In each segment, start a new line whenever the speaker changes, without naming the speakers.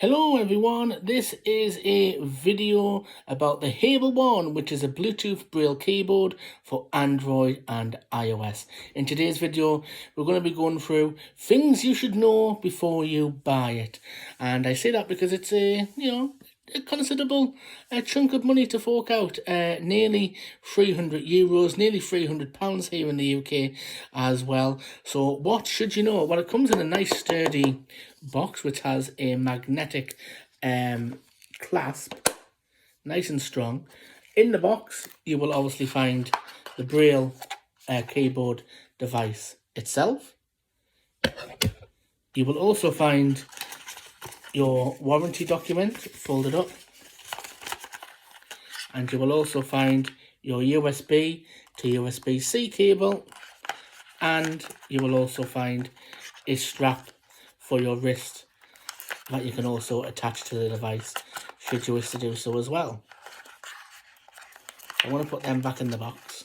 Hello everyone, this is a video about the Hable One, which is a Bluetooth Braille keyboard for Android and iOS. In today's video, we're going to be going through things you should know before you buy it. And I say that because it's a considerable chunk of money to fork out, nearly €300, nearly £300 here in the UK as well. So what should you know? Well, it comes in a nice sturdy box which has a magnetic clasp, nice and strong. In the box you will obviously find the Braille keyboard device itself. You will also find your warranty document folded up, and you will also find your USB to USB-C cable, and you will also find a strap for your wrist that you can also attach to the device should you wish to do so as well. I want to put them back in the box.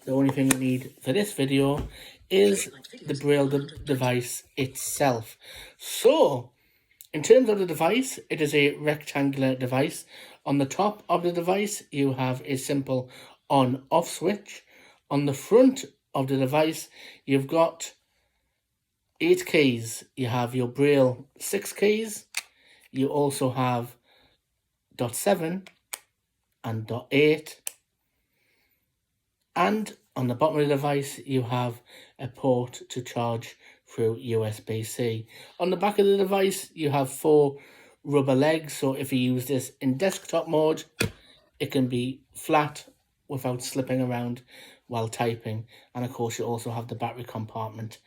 The only thing we need for this video is the Braille device itself. So, in terms of the device, it is a rectangular device. On the top of the device, you have a simple on-off switch. On the front of the device, you've got 8 keys. You have your Braille 6 keys. You also have .7 and .8. And on the bottom of the device, you have a port to charge through USB-C. On the back of the device, you have 4 rubber legs. So if you use this in desktop mode, it can be flat without slipping around while typing. And of course, you also have the battery compartment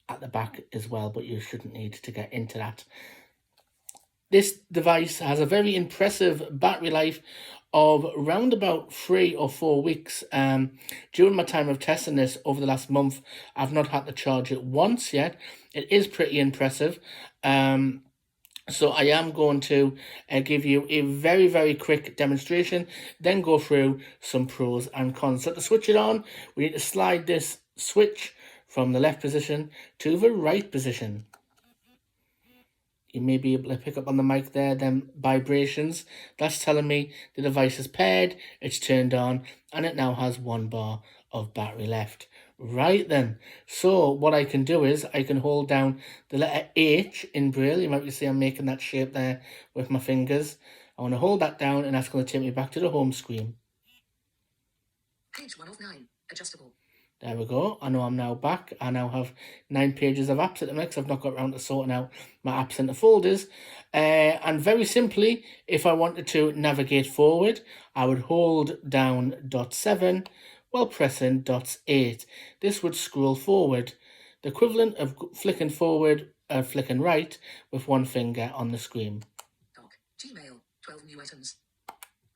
at the back as well, but you shouldn't need to get into that. This device has a very impressive battery life of around about 3 or 4 weeks. During my time of testing this over the last month, I've not had to charge it once yet. It is pretty impressive. So I am going to give you a very, very quick demonstration, then go through some pros and cons. So to switch it on, we need to slide this switch from the left position to the right position. You may be able to pick up on the mic there, them vibrations. That's telling me the device is paired, it's turned on, and it now has 1 bar of battery left. Right then, so what I can do is I can hold down the letter H in Braille. You might see I'm making that shape there with my fingers. I want to hold that down, and that's going to take me back to the home screen.
Page 1 of 9, adjustable.
There we go. I know I'm now back. I now have 9 pages of apps at the minute. I've not got around to sorting out my apps into folders. And very simply, if I wanted to navigate forward, I would hold down .7 while pressing .8. This would scroll forward, the equivalent of flicking forward or flicking right with 1 finger on the screen.
Doc, Gmail, 12 new items.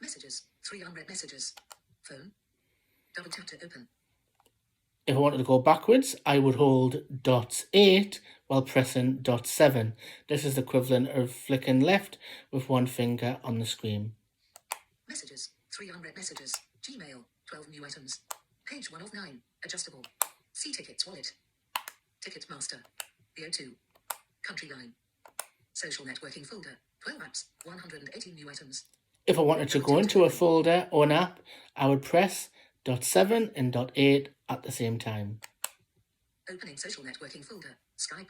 Messages, 3 unread messages. Phone, double tap to open.
If I wanted to go backwards, I would hold .8 while pressing .7. This is the equivalent of flicking left with 1 finger on the screen.
Messages, 3 unread messages. Gmail, 12 new items. Page 1 of 9, adjustable. See tickets wallet. Ticket master. The O2. Country line. Social networking folder. 12 apps, 180 new items.
If I wanted to go into a folder or an app, I would press .7 and .8 at the same time.
Opening social networking folder. Skype.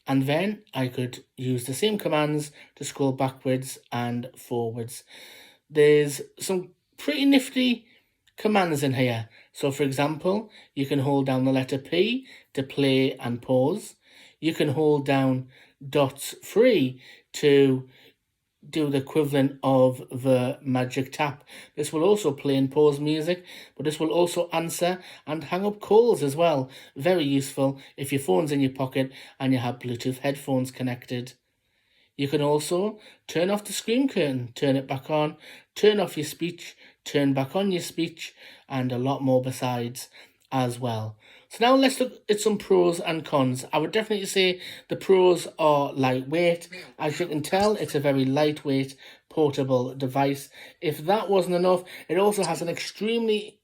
And then I could use the same commands to scroll backwards and forwards. There's some pretty nifty commands in here. So for example, you can hold down the letter P to play and pause. You can hold down .3 to do the equivalent of the magic tap. This will also play and pause music, but this will also answer and hang up calls as well. Very useful if your phone's in your pocket and you have Bluetooth headphones connected. You can also turn off the screen curtain, turn it back on, turn off your speech, turn back on your speech, and a lot more besides as well. So now let's look at some pros and cons. I would definitely say the pros are lightweight. As you can tell, it's a very lightweight portable device. If that wasn't enough, it also has an extremely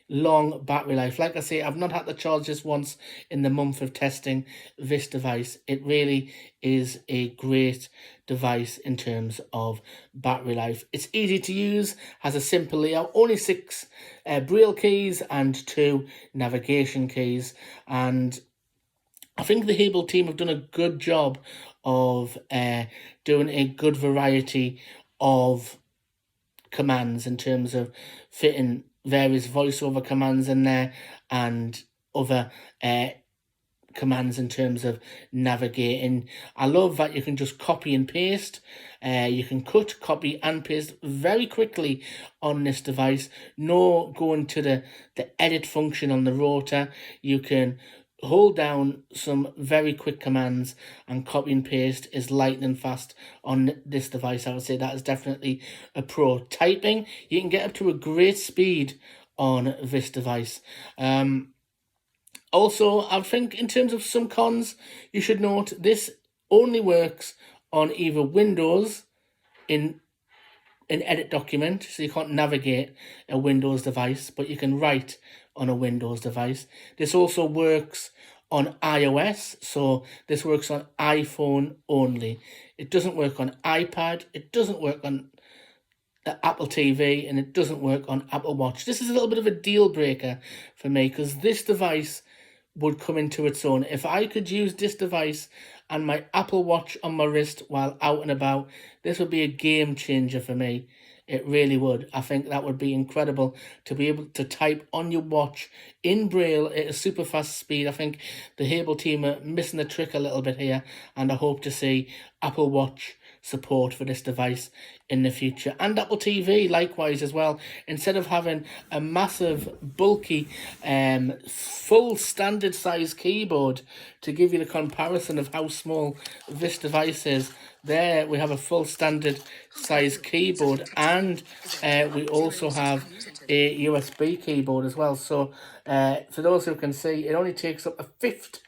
long battery life. Like I say, I've not had to charge this once in the month of testing this device. It really is a great device in terms of battery life. It's easy to use, has a simple layout, only 6 Braille keys and 2 navigation keys, and I think the Hable team have done a good job of doing a good variety of commands in terms of fitting various voiceover commands in there and other commands in terms of navigating. I love that you can just copy and paste. You can cut, copy and paste very quickly on this device. No going to the edit function on the rotor. You can hold down some very quick commands and copy and paste is lightning fast on this device. I would say that is definitely a pro. Typing, you can get up to a great speed on this device. Also, I think in terms of some cons, you should note this only works on either Windows in an edit document, so you can't navigate a Windows device, but you can write on a Windows device. This also works on iOS, so this works on iPhone only. It doesn't work on iPad, it doesn't work on the Apple TV, and it doesn't work on Apple Watch. This is a little bit of a deal breaker for me, because this device would come into its own. If I could use this device and my Apple Watch on my wrist while out and about, this would be a game changer for me. It really would. I think that would be incredible to be able to type on your watch in Braille at a super fast speed. I think the Hable team are missing the trick a little bit here, and I hope to see Apple Watch support for this device in the future, and Apple TV likewise as well. Instead of having a massive bulky full standard size keyboard to give you the comparison of how small this device is, there we have a full standard size keyboard, and we also have a USB keyboard as well. So for those who can see, it only takes up a fifth,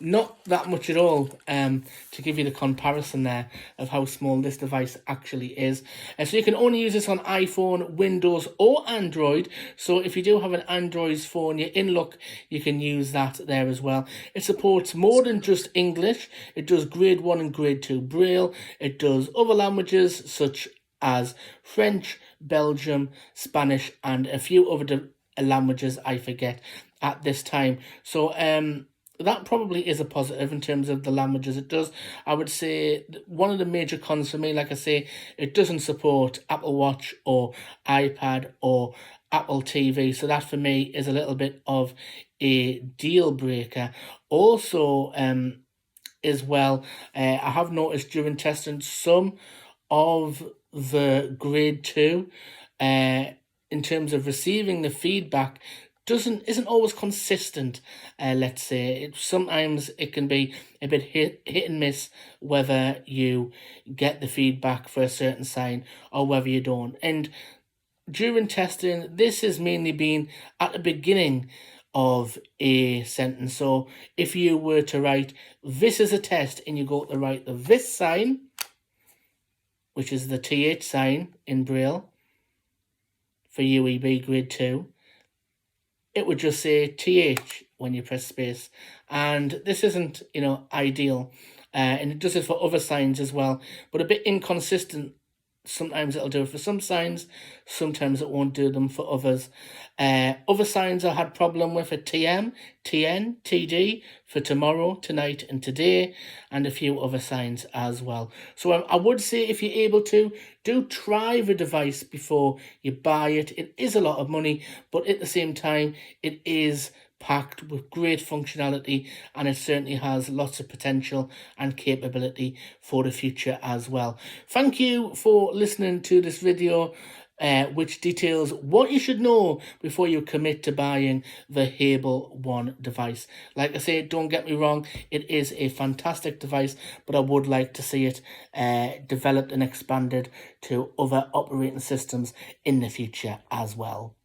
not that much at all, to give you the comparison there of how small this device actually is. So you can only use this on iPhone, Windows or Android. So if you do have an Android phone, you're in luck, you can use that there as well. It supports more than just English. It does grade 1 and grade 2 Braille. It does other languages such as French, Belgium, Spanish, and a few other languages I forget at this time. So that probably is a positive in terms of the languages it does. I would say one of the major cons for me, like I say, it doesn't support Apple Watch or iPad or Apple TV. So that for me is a little bit of a deal breaker. Also, as well, I have noticed during testing some of the grade 2, in terms of receiving the feedback, isn't always consistent. Let's say sometimes it can be a bit hit and miss whether you get the feedback for a certain sign or whether you don't. And during testing, this has mainly been at the beginning of a sentence. So if you were to write "this is a test" and you go to write the "this" sign, which is the TH sign in Braille for UEB grade 2, it would just say TH when you press space. And this isn't, ideal. And it does it for other signs as well, but a bit inconsistent. Sometimes it'll do it for some signs, sometimes it won't do them for others. Other signs I had problem with are TM, TN, TD for tomorrow, tonight and today, and a few other signs as well. So I would say if you're able to, do try the device before you buy it. It is a lot of money, but at the same time, it is packed with great functionality, and it certainly has lots of potential and capability for the future as well. Thank you for listening to this video, which details what you should know before you commit to buying the Hable One device. Like I say, don't get me wrong, it is a fantastic device, but I would like to see it developed and expanded to other operating systems in the future as well.